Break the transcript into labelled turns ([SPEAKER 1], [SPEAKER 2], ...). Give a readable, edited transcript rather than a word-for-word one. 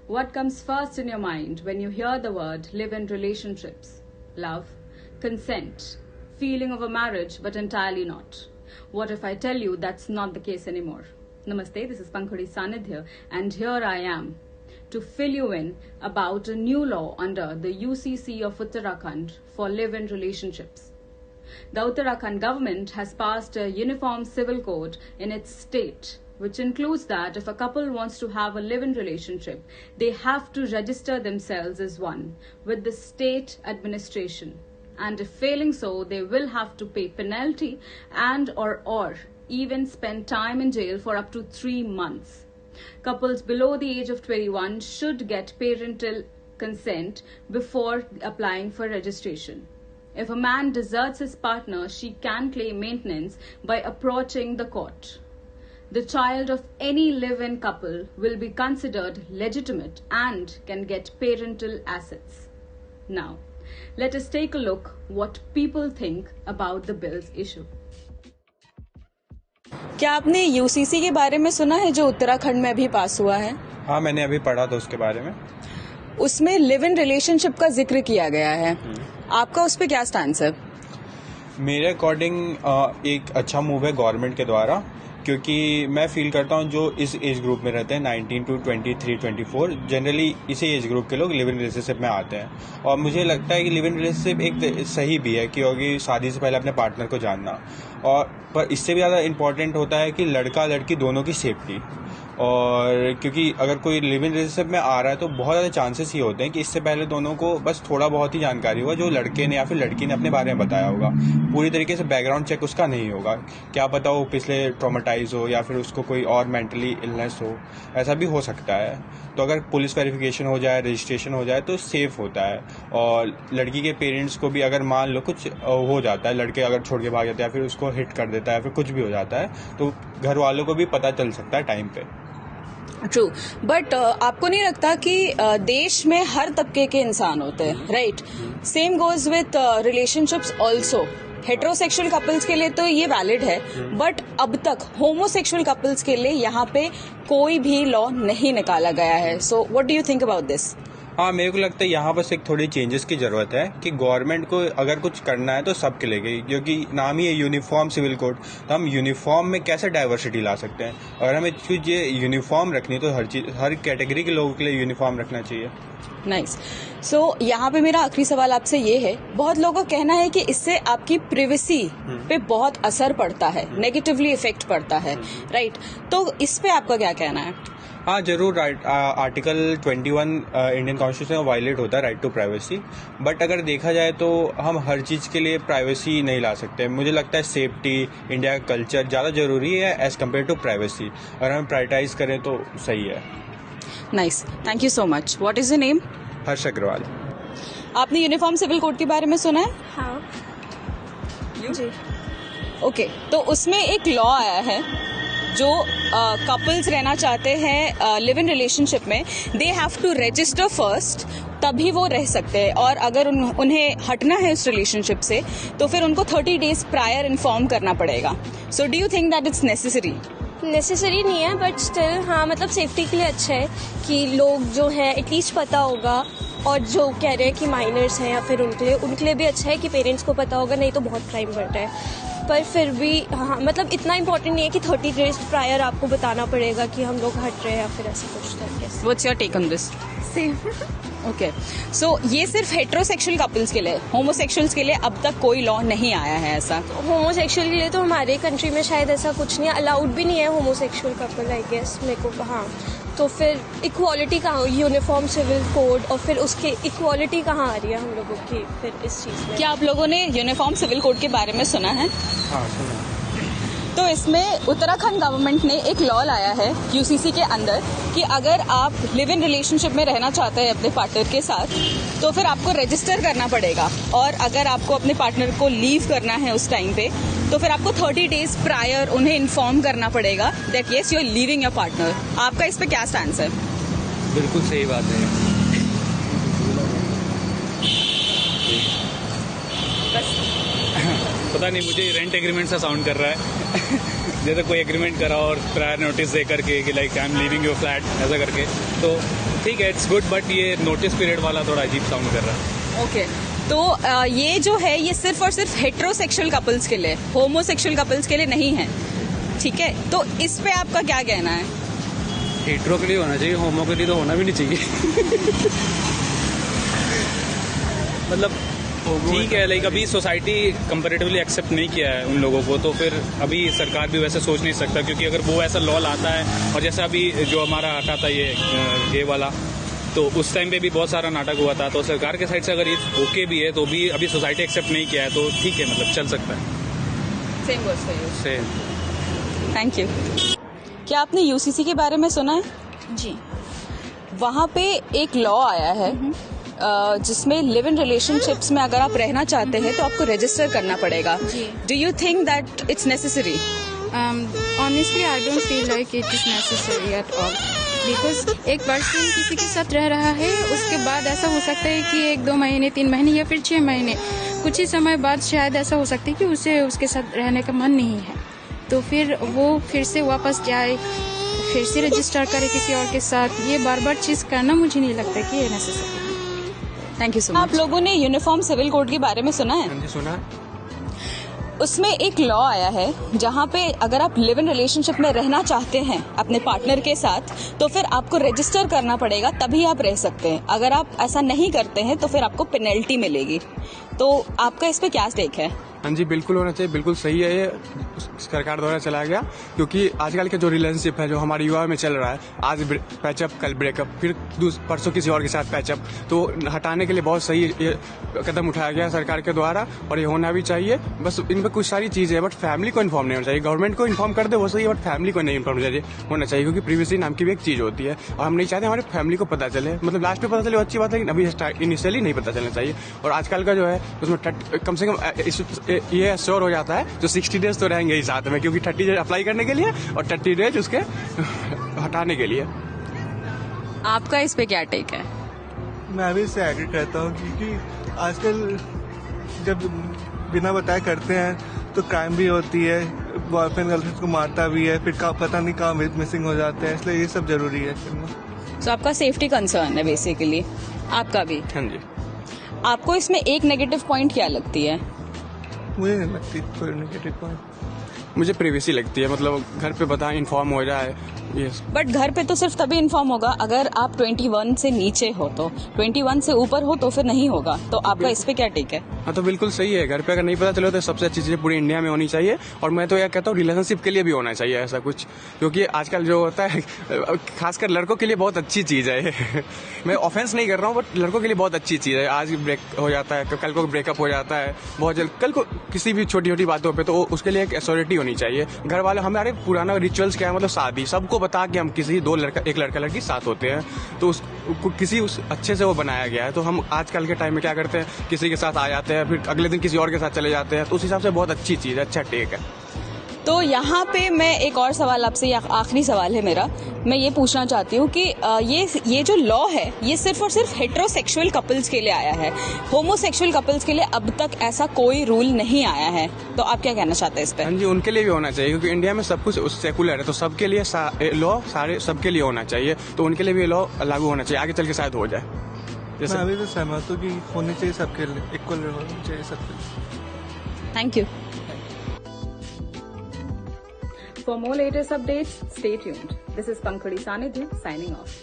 [SPEAKER 1] What comes first in your mind when you hear the word live-in relationships? Love, consent, feeling of a marriage, but entirely not. What if I tell you that's not the case anymore? Namaste, this is Pankhodi Sanidhya, and here I am to fill you in about a new law under the UCC of Uttarakhand for live-in relationships. The Uttarakhand government has passed a uniform civil code in its state, which includes that if a couple wants to have a live-in relationship, they have to register themselves as one with the state administration. And if failing so, they will have to pay penalty and or even spend time in jail for up to 3 months. Couples below the age of 21 should get parental consent before applying for registration. If a man deserts his partner, she can claim maintenance by approaching the court. The child of any live-in couple will be considered legitimate and can get parental assets. Now, let us take a look what people think about the bill's issue.
[SPEAKER 2] क्या आपने UCC के बारे में सुना है जो उत्तराखंड में अभी पास हुआ है?
[SPEAKER 3] हाँ, मैंने अभी पढ़ा था उसके बारे में।
[SPEAKER 2] उसमें लिव इन रिलेशनशिप का जिक्र किया गया है। आपका उस पर क्या स्टैंड है?
[SPEAKER 3] मेरे अकॉर्डिंग एक अच्छा मूव है गवर्नमेंट के द्वारा, क्योंकि मैं फील करता हूँ जो इस एज ग्रुप में रहते हैं 19 to 23, 24, जनरली इसी एज ग्रुप के लोग लिव इन रिलेशनशिप में आते हैं। और मुझे लगता है कि लिव इन रिलेशनशिप एक सही भी है, क्योंकि शादी से पहले अपने पार्टनर को जानना, और पर इससे भी ज़्यादा इम्पोर्टेंट होता है कि लड़का लड़की दोनों की सेफ्टी। और क्योंकि अगर कोई लिव इन रिलेशनशिप में आ रहा है तो बहुत ज़्यादा चांसेस ये होते हैं कि इससे पहले दोनों को बस थोड़ा बहुत ही जानकारी होगा जो लड़के ने या फिर लड़की ने अपने बारे में बताया होगा। पूरी तरीके से बैकग्राउंड चेक उसका नहीं होगा। क्या पता वो पिछले ट्रॉमेटाइज हो या फिर उसको कोई और मेंटली इलनेस हो, ऐसा भी हो सकता है। तो अगर पुलिस वेरिफिकेशन हो जाए, रजिस्ट्रेशन हो जाए तो सेफ होता है। और लड़की के पेरेंट्स को भी अगर मान लो कुछ हो जाता है, लड़के अगर छोड़ के भाग जाता है या फिर उसको हिट कर देता है या फिर कुछ भी हो जाता है, तो घर वालों को भी पता चल सकता है टाइम पे।
[SPEAKER 2] ट्रू, बट आपको नहीं लगता कि देश में हर तबके के इंसान होते हैं, right? Same goes with relationships also. Heterosexual couples के लिए तो ये वैलिड है, बट अब तक होमोसेक्सुअल कपल्स के लिए यहाँ पे कोई भी लॉ नहीं निकाला गया है। So what do you think about this?
[SPEAKER 3] हाँ, मेरे को लगता है यहाँ बस एक थोड़ी चेंजेस की जरूरत है कि गवर्नमेंट को अगर कुछ करना है तो सबके लिए, क्योंकि नाम ही है यूनिफॉर्म सिविल कोड, तो हम यूनिफॉर्म में कैसे डाइवर्सिटी ला सकते हैं? अगर हमें कुछ ये यूनिफॉर्म रखनी तो हर कैटेगरी के लोगों के लिए यूनिफॉर्म रखना चाहिए।
[SPEAKER 2] नाइस। सो यहाँ पे मेरा आखिरी सवाल आपसे ये है, बहुत लोगों का कहना है कि इससे आपकी प्रिवेसी पे बहुत असर पड़ता है, नेगेटिवली इफेक्ट पड़ता है, राइट? तो इस पे आपका क्या कहना है?
[SPEAKER 3] हाँ, जरूर। आर्टिकल 21 इंडियन कॉन्स्टिट्यूशन में वायलेट होता है राइट टू प्राइवेसी, बट अगर देखा जाए तो हम हर चीज़ के लिए प्राइवेसी नहीं ला सकते। मुझे लगता है सेफ्टी, इंडिया का कल्चर ज़्यादा जरूरी है एज कम्पेयर टू प्राइवेसी। अगर हम प्रायोरिटाइज करें तो सही है।
[SPEAKER 2] Nice, thank you so much. What is your name?
[SPEAKER 3] Harsh Agarwal.
[SPEAKER 2] आपने यूनिफॉर्म सिविल कोड के बारे में सुना है?
[SPEAKER 4] हाँ जी।
[SPEAKER 2] ओके, तो उसमें एक लॉ आया है जो कपल्स रहना चाहते हैं लिव इन रिलेशनशिप में, they have to register first, तभी वो रह सकते हैं। और अगर उन्हें हटना है उस रिलेशनशिप से तो फिर उनको 30 डेज प्रायर इन्फॉर्म करना पड़ेगा। So do you think that it's necessary?
[SPEAKER 4] Necessary नहीं है, बट स्टिल हाँ, मतलब सेफ्टी के लिए अच्छा है कि लोग जो है एटलीस्ट पता होगा। और जो कह रहे हैं कि माइनर्स हैं या फिर उनके लिए भी अच्छा है कि पेरेंट्स को पता होगा, नहीं तो बहुत क्राइम बढ़ता है। पर फिर भी हाँ, मतलब इतना इम्पोर्टेंट नहीं है कि 30 डेज प्रायर आपको बताना पड़ेगा कि हम लोग हट रहे हैं या फिर ऐसा कुछ तरीके से।
[SPEAKER 2] What's your take on this?
[SPEAKER 4] Same.
[SPEAKER 2] Okay, so ये सिर्फ हेट्रोसेक्सुअल कपल्स के लिए, होमोसेक्सुअल्स के लिए अब तक कोई लॉ नहीं आया है ऐसा?
[SPEAKER 4] होमोसेक्सुअल के लिए तो हमारे कंट्री में शायद ऐसा कुछ नहीं है, अलाउड भी नहीं है होमोसेक्सुअल कपल, आई गेस मेरे को। हाँ, तो फिर इक्वालिटी कहाँ? यूनिफॉर्म सिविल कोड, और फिर उसके इक्वालिटी कहाँ आ रही है हम लोगों की फिर इस चीज़ में?
[SPEAKER 2] क्या आप लोगों ने यूनिफॉर्म सिविल कोड के बारे में सुना है?
[SPEAKER 3] हाँ, सुना।
[SPEAKER 2] तो इसमें उत्तराखंड गवर्नमेंट ने एक लॉ लाया है यूसीसी के अंदर कि अगर आप लिव इन रिलेशनशिप में रहना चाहते हैं अपने पार्टनर के साथ तो फिर आपको रजिस्टर करना पड़ेगा। और अगर आपको अपने पार्टनर को लीव करना है उस टाइम पे तो फिर आपको 30 डेज प्रायर उन्हें इन्फॉर्म करना पड़ेगा that yes you are leaving your partner. आपका इस पे क्या स्टैंड है?
[SPEAKER 5] बिल्कुल सही बात है। पता नहीं, मुझे रेंट एग्रीमेंट सा साउंड कर रहा है जैसे कोई एग्रीमेंट करा और प्रायर नोटिस दे करके कि like I am leaving your flat ऐसा करके। तो ठीक है, इट्स गुड, बट ये नोटिस पीरियड वाला थोड़ा अजीब साउंड कर रहा है।
[SPEAKER 2] ओके तो ये जो है ये सिर्फ और सिर्फ हेट्रोसेक्सुअल कपल्स के लिए, होमोसेक्सुअल कपल्स के लिए नहीं है, ठीक है? तो इस पे आपका क्या कहना है?
[SPEAKER 5] हेट्रो के लिए होना चाहिए, होमो के लिए तो होना भी नहीं चाहिए। मतलब ठीक है, लाइक अभी सोसाइटी कंपैरेटिवली एक्सेप्ट नहीं किया है उन लोगों को, तो फिर अभी सरकार भी वैसे सोच नहीं सकता, क्योंकि अगर वो ऐसा लॉ लाता है, और जैसे अभी जो हमारा हटा था ये वाला, तो उस टाइम पे भी बहुत सारा नाटक हुआ था, तो सरकार के साइड से अगर ये ओके भी है तो भी अभी सोसाइटी एक्सेप्ट नहीं किया है, तो ठीक है, मतलब चल सकता है।
[SPEAKER 2] Same goes for you.
[SPEAKER 5] Same.
[SPEAKER 2] Thank you. क्या आपने यूसीसी के बारे में सुना है?
[SPEAKER 6] जी।
[SPEAKER 2] वहाँ पे एक लॉ आया है जिसमें लिव इन रिलेशनशिप्स में अगर आप रहना चाहते हैं तो आपको रजिस्टर करना पड़ेगा।
[SPEAKER 6] जी।
[SPEAKER 2] Do you think that it's necessary?
[SPEAKER 6] Honestly I don't feel like it is necessary at all, because एक पर्सन किसी के साथ रह रहा है, उसके बाद ऐसा हो सकता है कि 1-2 महीने 3 महीने या फिर 6 महीने कुछ ही समय बाद शायद ऐसा हो सकता है कि उसे उसके साथ रहने का मन नहीं है, तो फिर वो फिर से वापस जाए, फिर से रजिस्टर करे किसी और के साथ। ये बार बार चीज़ करना मुझे नहीं लगता कि ये नेसेसरी है।
[SPEAKER 2] Thank you so much. आप लोगों ने यूनिफॉर्म सिविल कोड के बारे में सुना है?
[SPEAKER 3] हाँ जी, सुना है।
[SPEAKER 2] उसमें एक लॉ आया है जहाँ पे अगर आप लिव इन रिलेशनशिप में रहना चाहते हैं अपने पार्टनर के साथ तो फिर आपको रजिस्टर करना पड़ेगा, तभी आप रह सकते हैं। अगर आप ऐसा नहीं करते हैं तो फिर आपको पेनल्टी मिलेगी। तो आपका इस पे क्या टेक है?
[SPEAKER 7] हाँ जी, बिल्कुल होना चाहिए, बिल्कुल सही है, ये सरकार द्वारा चलाया गया, क्योंकि आजकल के जो रिलेशनशिप है जो हमारे युवा में चल रहा है, आज पैचअप कल ब्रेकअप, फिर परसों किसी और के साथ पैचअप, तो हटाने के लिए बहुत सही ये कदम उठाया गया सरकार के द्वारा, और ये होना भी चाहिए। बस इनमें कुछ सारी चीज़ें है, बट फैमिली को इन्फॉर्म नहीं होना चाहिए। गवर्नमेंट को इन्फॉर्म कर दे वो सही है, बट फैमिली को नहीं इन्फॉर्म होना चाहिए, क्योंकि प्रीवियसली नाम की भी एक चीज़ होती है, और हम नहीं चाहते हमारे फैमिली को पता चले। मतलब लास्ट में पता चले अच्छी बात है, लेकिन अभी इनिशियली नहीं पता चलना चाहिए। और आजकल का जो है उसमें कम से कम ये श्योर हो जाता है जो 60 डेज तो रहेंगे ही साथ में, क्योंकि 30 डेज अप्लाई करने के लिए और 30 डेज उसके हटाने के लिए।
[SPEAKER 2] आपका इस पे क्या टेक है?
[SPEAKER 8] मैं भी इससे एग्री करता हूँ, क्योंकि आजकल जब बिना बताए करते हैं तो क्राइम भी होती है, बॉयफ्रेंड गर्लफ्रेंड को मारता भी है, फिर पता नहीं कहाँ मिसिंग हो जाते हैं, इसलिए ये सब जरूरी है।
[SPEAKER 2] तो आपका सेफ्टी कंसर्न है बेसिकली, आपका भी?
[SPEAKER 7] हाँ जी।
[SPEAKER 2] आपको इसमें एक नेगेटिव पॉइंट क्या लगती है?
[SPEAKER 8] मुझे नहीं लगती कोई नेगेटिव पॉइंट।
[SPEAKER 7] मुझे प्रिवेसी लगती है, मतलब घर पे बताएं, इन्फॉर्म हो जाए। यस,
[SPEAKER 2] बट घर पे तो सिर्फ तभी इन्फॉर्म होगा अगर आप 21 से नीचे हो, तो 21 से ऊपर हो तो फिर नहीं होगा। तो आपका इस पे क्या टेक है?
[SPEAKER 7] हाँ, तो बिल्कुल सही है। घर पे अगर नहीं पता चले तो सबसे अच्छी चीज़ पूरी इंडिया में होनी चाहिए, और मैं तो यह कहता हूँ रिलेशनशिप के लिए भी होना चाहिए ऐसा कुछ, क्योंकि आजकल जो होता है खासकर लड़कों के लिए बहुत अच्छी चीज़ है। मैं ऑफेंस नहीं कर रहा हूँ, बट लड़कों के लिए बहुत अच्छी चीज़ है। आज ब्रेक हो जाता है, कल को ब्रेकअप हो जाता है बहुत जल्द, कल को किसी भी छोटी छोटी बातों पे, तो उसके लिए एक अथॉरिटी होनी चाहिए। घर वाले हमारे पुराना रिचुअल्स क्या है, मतलब शादी सबको बता के हम किसी एक लड़का लड़की साथ होते हैं, तो किसी अच्छे से वो बनाया गया है। तो हम आजकल के टाइम में क्या करते हैं, किसी के साथ आ जाते हैं, फिर अगले दिन किसी और के साथ चले जाते हैं, तो उस हिसाब से बहुत अच्छी चीज़ है, अच्छा टेक है।
[SPEAKER 2] तो यहाँ पे मैं एक और सवाल आपसे, या आखिरी सवाल है मेरा, मैं ये पूछना चाहती हूँ कि ये जो लॉ है ये सिर्फ और सिर्फ हेट्रोसेक्सुअल कपल्स के लिए आया है, होमोसेक्सुअल कपल्स के लिए अब तक ऐसा कोई रूल नहीं आया है। तो आप क्या कहना चाहते हैं इस पे?
[SPEAKER 7] हाँ जी, उनके लिए भी होना चाहिए, क्योंकि इंडिया में सब कुछ सेकुलर है, तो सबके लिए लॉ सारे सबके लिए होना चाहिए, तो उनके लिए भी लॉ लागू होना चाहिए, आगे चल के शायद हो जाए।
[SPEAKER 8] मैं अभी तो सहमत हूँ कि होनी चाहिए सबके लिए, इक्वल होनी चाहिए सबके लिए।
[SPEAKER 2] Thank you.
[SPEAKER 1] For more latest updates, stay tuned. This is Pankhadi Sanidhya signing off.